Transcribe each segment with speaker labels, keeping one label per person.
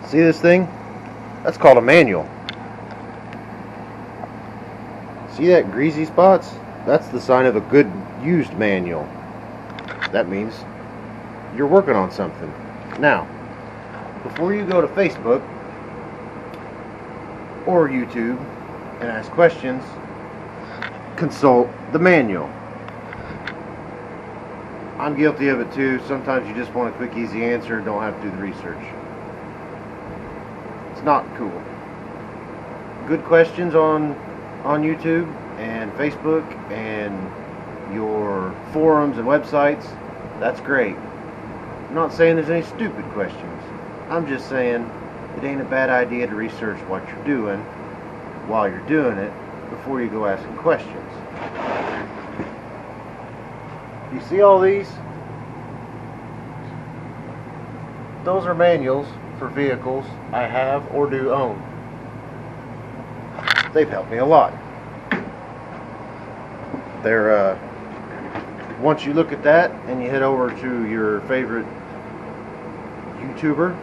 Speaker 1: See this thing? That's called a manual. See that greasy spots? That's the sign of a good used manual. That means you're working on something. Now, before you go to Facebook or YouTube and ask questions, consult the manual. I'm guilty of it too. Sometimes you just want a quick, easy answer, don't have to do the research. It's not cool. Good questions on YouTube and Facebook and your forums and websites, that's great. I'm not saying there's any stupid questions. I'm just saying it ain't a bad idea to research what you're doing while you're doing it before you go asking questions. You see all these? Those are manuals for vehicles I have or do own. They've helped me a lot. They're once you look at that and you head over to your favorite YouTuber,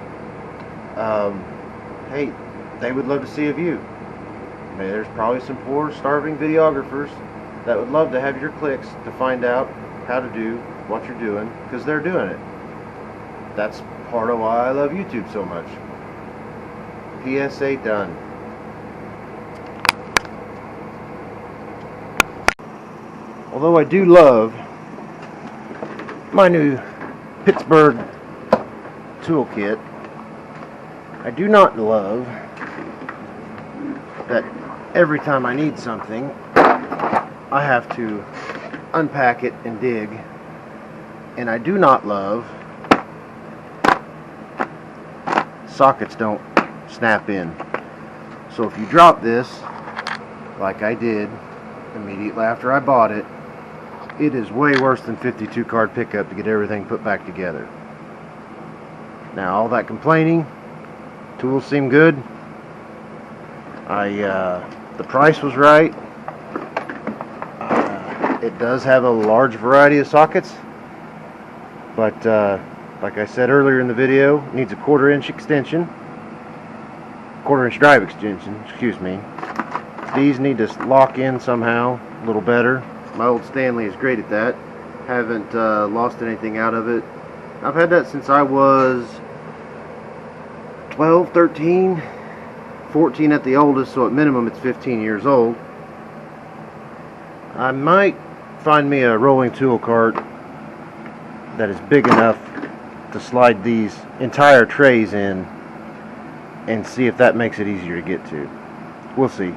Speaker 1: hey, they would love to see a view. I mean, there's probably some poor, starving videographers that would love to have your clicks to find out how to do what you're doing, because they're doing it. That's part of why I love YouTube so much. PSA done. Although I do love my new Pittsburg toolkit, I do not love that every time I need something I have to unpack it and dig, and I do not love sockets don't snap in. So if you drop this like I did immediately after I bought it, it is way worse than 52 card pickup to get everything put back together. Now, all that complaining, tools seem good. The price was right. It does have a large variety of sockets, but like I said earlier in the video, it needs a 1/4 inch extension, 1/4 inch drive extension, excuse me. These need to lock in somehow a little better. My old Stanley is great at that. Haven't lost anything out of it. I've had that since I was 12, 13, 14 at the oldest, so at minimum it's 15 years old. I might find me a rolling tool cart that is big enough to slide these entire trays in and see if that makes it easier to get to. We'll see.